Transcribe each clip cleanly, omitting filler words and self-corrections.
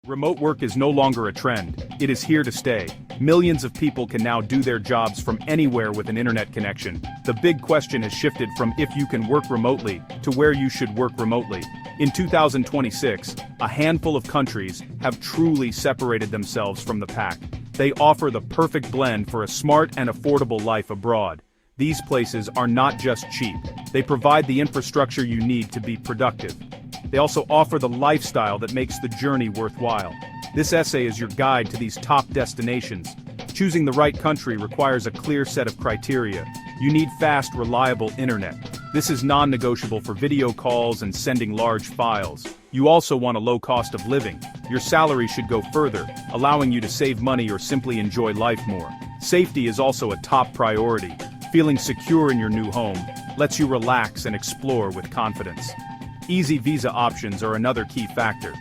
Remote work is no longer a trend, it is here to stay. Millions of people can now do their jobs from anywhere with an internet connection. The big question has shifted from if you can work remotely to where you should work remotely. In 2026, a handful of countries have truly separated themselves from the pack. They offer the perfect blend for a smart and affordable life abroad. These places are not just cheap, they provide the infrastructure you need to be productive. They also offer the lifestyle that makes the journey worthwhile. This essay is your guide to these top destinations. Choosing the right country requires a clear set of criteria. You need fast, reliable internet. This is non-negotiable for video calls and sending large files. You also want a low cost of living. Your salary should go further, allowing you to save money or simply enjoy life more. Safety is also a top priority. Feeling secure in your new home lets you relax and explore with confidence. Easy visa options are another key factor.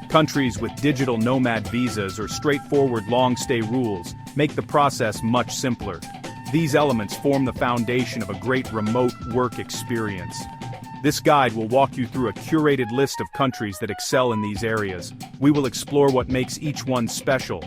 Countries with digital nomad visas or straightforward long-stay rules make the process much simpler. These elements form the foundation of a great remote work experience. This guide will walk you through a curated list of countries that excel in these areas. We will explore what makes each one special.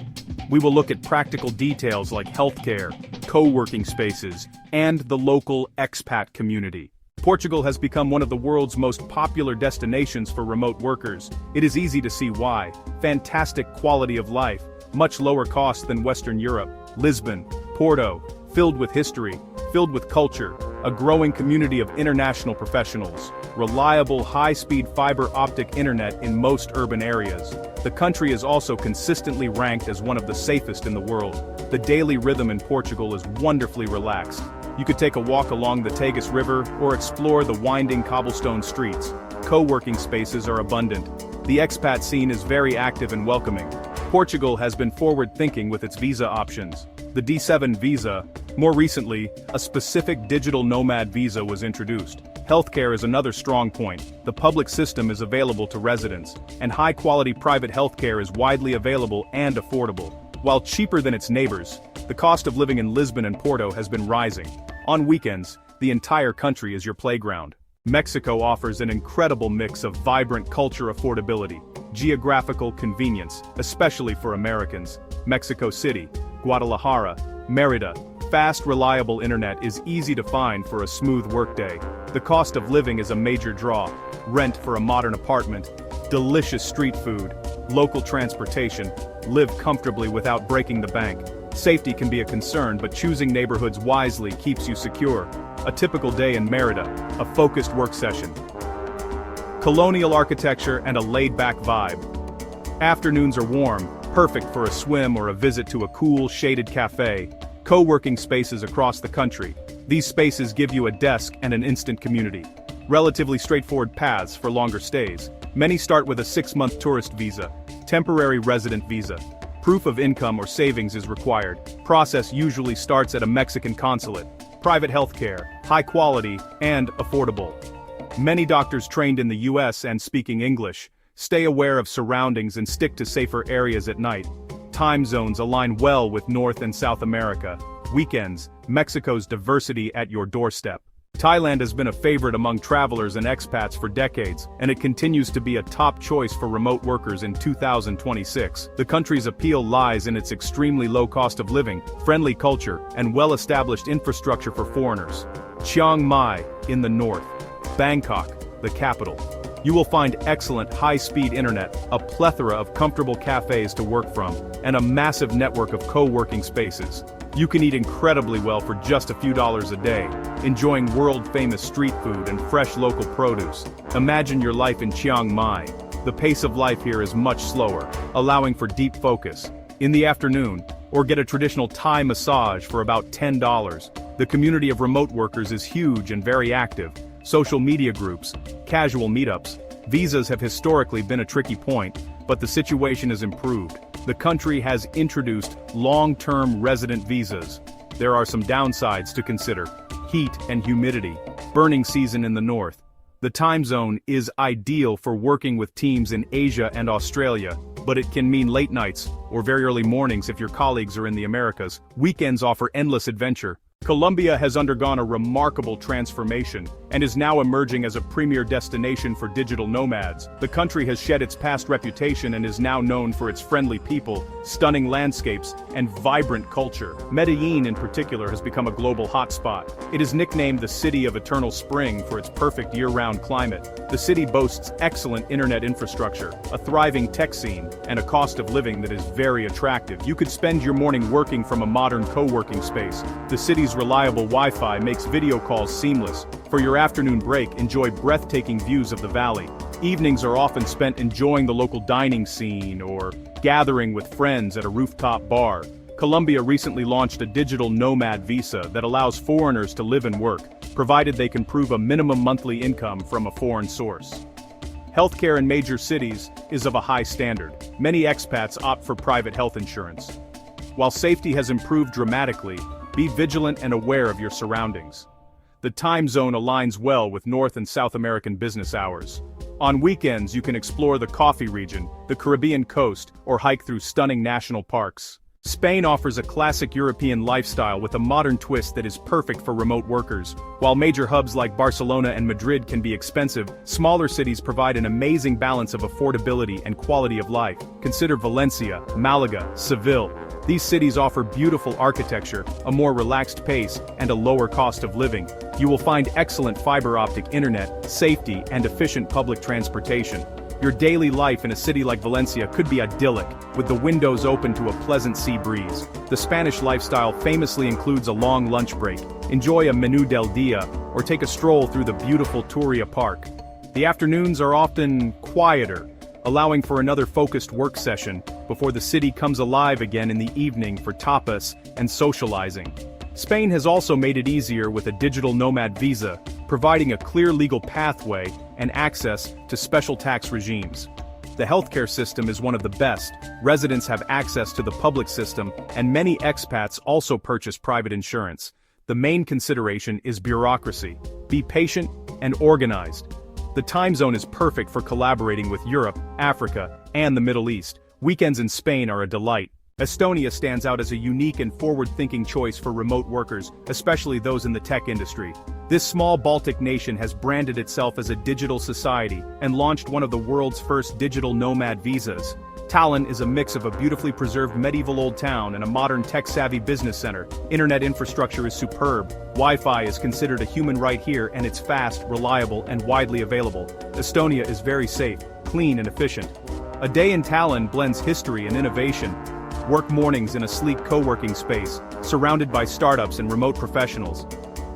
We will look at practical details like healthcare, co-working spaces, and the local expat community. Portugal has become one of the world's most popular destinations for remote workers. It is easy to see why. Fantastic quality of life, much lower cost than Western Europe. Lisbon, Porto, filled with history, filled with culture, a growing community of international professionals, reliable high-speed fiber optic internet in most urban areas. The country is also consistently ranked as one of the safest in the world. The daily rhythm in Portugal is wonderfully relaxed. You could take a walk along the Tagus River or explore the winding cobblestone streets. Co-working spaces are abundant. The expat scene is very active and welcoming. Portugal has been forward-thinking with its visa options. The D7 visa. More recently, a specific digital nomad visa was introduced. Healthcare is another strong point. The public system is available to residents, and high-quality private healthcare is widely available and affordable. While cheaper than its neighbors, the cost of living in Lisbon and Porto has been rising. On weekends, the entire country is your playground. Mexico offers an incredible mix of vibrant culture affordability, geographical convenience, especially for Americans. Mexico City, Guadalajara, Merida, fast, reliable internet is easy to find for a smooth workday. The cost of living is a major draw. Rent for a modern apartment, delicious street food, local transportation, live comfortably without breaking the bank. Safety can be a concern, but choosing neighborhoods wisely keeps you secure. A typical day in Merida, a focused work session. Colonial architecture and a laid-back vibe. Afternoons are warm, perfect for a swim or a visit to a cool, shaded cafe. Co-working spaces across the country. These spaces give you a desk and an instant community. Relatively straightforward paths for longer stays. Many start with a 6-month tourist visa, temporary resident visa. Proof of income or savings is required. Process usually starts at a Mexican consulate. Private healthcare, high quality, and affordable. Many doctors trained in the US and speaking English. Stay aware of surroundings and stick to safer areas at night. Time zones align well with North and South America. Weekends, Mexico's diversity at your doorstep. Thailand has been a favorite among travelers and expats for decades, and it continues to be a top choice for remote workers in 2026. The country's appeal lies in its extremely low cost of living, friendly culture, and well-established infrastructure for foreigners. Chiang Mai, in the north. Bangkok, the capital. You will find excellent high-speed internet, a plethora of comfortable cafes to work from, and a massive network of co-working spaces. You can eat incredibly well for just a few dollars a day, enjoying world-famous street food and fresh local produce. Imagine your life in Chiang Mai. The pace of life here is much slower, allowing for deep focus. In the afternoon, or get a traditional Thai massage for about $10. The community of remote workers is huge and very active. Social media groups, casual meetups. Visas have historically been a tricky point, but the situation has improved. The country has introduced long-term resident visas. There are some downsides to consider. Heat and humidity. Burning season in the north. The time zone is ideal for working with teams in Asia and Australia, but it can mean late nights or very early mornings if your colleagues are in the Americas. Weekends offer endless adventure. Colombia has undergone a remarkable transformation. and is now emerging as a premier destination for digital nomads. The country has shed its past reputation and is now known for its friendly people, stunning landscapes, and vibrant culture. Medellin in particular has become a global hotspot. It is nicknamed the City of Eternal Spring for its perfect year-round climate. The city boasts excellent internet infrastructure, a thriving tech scene, and a cost of living that is very attractive. You could spend your morning working from a modern co-working space. The city's reliable Wi-Fi makes video calls seamless. For your afternoon break, enjoy breathtaking views of the valley. Evenings are often spent enjoying the local dining scene or gathering with friends at a rooftop bar. Colombia recently launched a digital nomad visa that allows foreigners to live and work, provided they can prove a minimum monthly income from a foreign source. Healthcare in major cities is of a high standard. Many expats opt for private health insurance. While safety has improved dramatically, be vigilant and aware of your surroundings. The time zone aligns well with North and South American business hours. On weekends you can explore the coffee region, the Caribbean coast, or hike through stunning national parks. Spain offers a classic European lifestyle with a modern twist that is perfect for remote workers. While major hubs like Barcelona and Madrid can be expensive, smaller cities provide an amazing balance of affordability and quality of life. Consider Valencia, Malaga, Seville. These cities offer beautiful architecture, a more relaxed pace, and a lower cost of living. You will find excellent fiber optic internet, safety, and efficient public transportation. Your daily life in a city like Valencia could be idyllic, with the windows open to a pleasant sea breeze. The Spanish lifestyle famously includes a long lunch break. Enjoy a menú del día, or take a stroll through the beautiful Turia Park. The afternoons are often quieter, allowing for another focused work session, before the city comes alive again in the evening for tapas and socializing. Spain has also made it easier with a digital nomad visa, providing a clear legal pathway and access to special tax regimes. The healthcare system is one of the best. Residents have access to the public system, and many expats also purchase private insurance. The main consideration is bureaucracy. Be patient and organized. The time zone is perfect for collaborating with Europe, Africa, and the Middle East. Weekends in Spain are a delight. Estonia stands out as a unique and forward-thinking choice for remote workers, especially those in the tech industry. This small Baltic nation has branded itself as a digital society and launched one of the world's first digital nomad visas. Tallinn is a mix of a beautifully preserved medieval old town and a modern tech-savvy business center. Internet infrastructure is superb. Wi-Fi is considered a human right here, and it's fast, reliable, and widely available. Estonia is very safe, clean, and efficient. A day in Tallinn blends history and innovation. Work mornings in a sleek co-working space, surrounded by startups and remote professionals.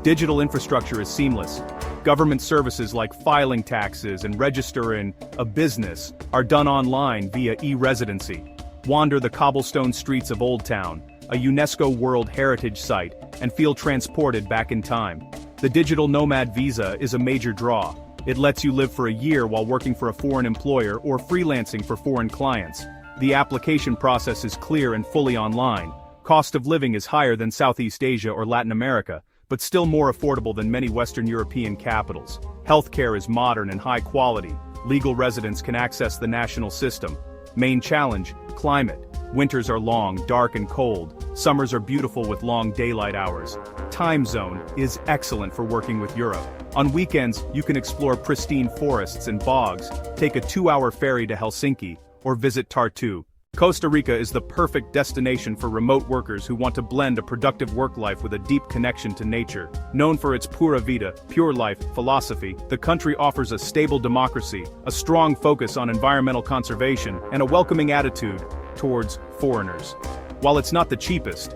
Digital infrastructure is seamless. Government services like filing taxes and registering a business are done online via e-residency. Wander the cobblestone streets of Old Town, a UNESCO World Heritage Site, and feel transported back in time. The digital nomad visa is a major draw. It lets you live for a year while working for a foreign employer or freelancing for foreign clients. The application process is clear and fully online. Cost of living is higher than Southeast Asia or Latin America, but still more affordable than many Western European capitals. Healthcare is modern and high quality. Legal residents can access the national system. Main challenge: climate. Winters are long, dark and cold. Summers are beautiful with long daylight hours. Time zone is excellent for working with Europe. On weekends, you can explore pristine forests and bogs, take a 2-hour ferry to Helsinki, or visit Tartu. Costa Rica is the perfect destination for remote workers who want to blend a productive work life with a deep connection to nature. Known for its pura vida, pure life, philosophy, the country offers a stable democracy, a strong focus on environmental conservation, and a welcoming attitude towards foreigners. While it's not the cheapest,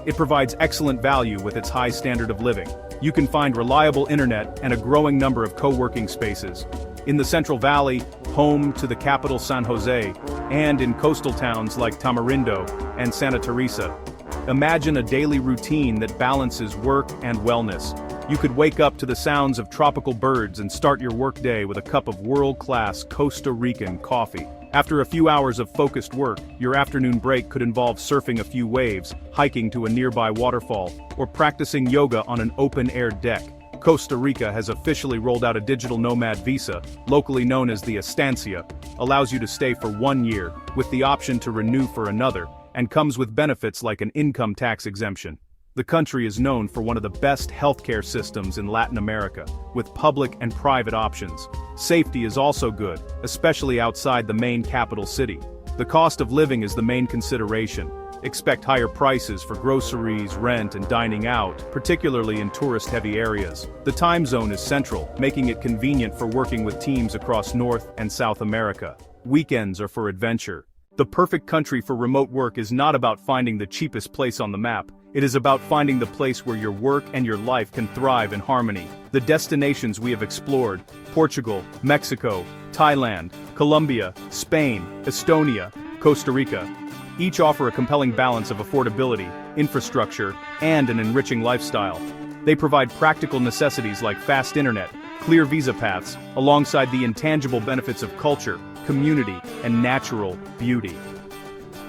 it provides excellent value with its high standard of living. You can find reliable internet and a growing number of co-working spaces. In the Central Valley, home to the capital San Jose, and in coastal towns like Tamarindo and Santa Teresa. Imagine a daily routine that balances work and wellness. You could wake up to the sounds of tropical birds and start your workday with a cup of world-class Costa Rican coffee. After a few hours of focused work, your afternoon break could involve surfing a few waves, hiking to a nearby waterfall, or practicing yoga on an open-air deck. Costa Rica has officially rolled out a digital nomad visa, locally known as the Estancia, allows you to stay for 1 year, with the option to renew for another, and comes with benefits like an income tax exemption. The country is known for one of the best healthcare systems in Latin America, with public and private options. Safety is also good, especially outside the main capital city. The cost of living is the main consideration. Expect higher prices for groceries, rent, and dining out, particularly in tourist-heavy areas. The time zone is central, making it convenient for working with teams across North and South America. Weekends are for adventure. The perfect country for remote work is not about finding the cheapest place on the map. It is about finding the place where your work and your life can thrive in harmony. The destinations we have explored: Portugal, Mexico, Thailand, Colombia, Spain, Estonia, Costa Rica, each offer a compelling balance of affordability, infrastructure, and an enriching lifestyle. They provide practical necessities like fast internet, clear visa paths, alongside the intangible benefits of culture, community, and natural beauty.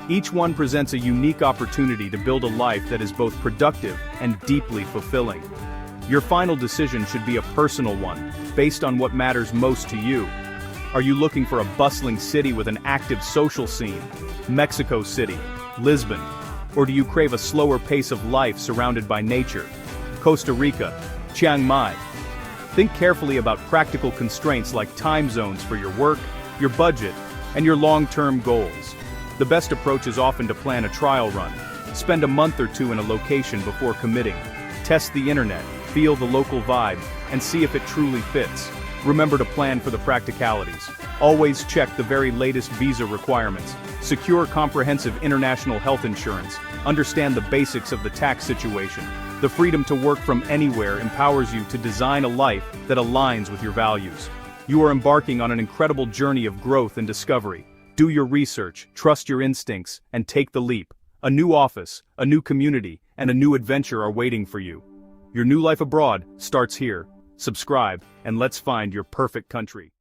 Each one presents a unique opportunity to build a life that is both productive and deeply fulfilling. Your final decision should be a personal one, based on what matters most to you. Are you looking for a bustling city with an active social scene? Mexico City, Lisbon. Or do you crave a slower pace of life surrounded by nature? Costa Rica, Chiang Mai. Think carefully about practical constraints like time zones for your work, your budget, and your long-term goals. The best approach is often to plan a trial run. Spend a month or two in a location before committing. Test the internet, feel the local vibe, and see if it truly fits. Remember to plan for the practicalities. Always check the very latest visa requirements. Secure comprehensive international health insurance. Understand the basics of the tax situation. The freedom to work from anywhere empowers you to design a life that aligns with your values. You are embarking on an incredible journey of growth and discovery. Do your research, trust your instincts, and take the leap. A new office, a new community, and a new adventure are waiting for you. Your new life abroad starts here. Subscribe, and let's find your perfect country.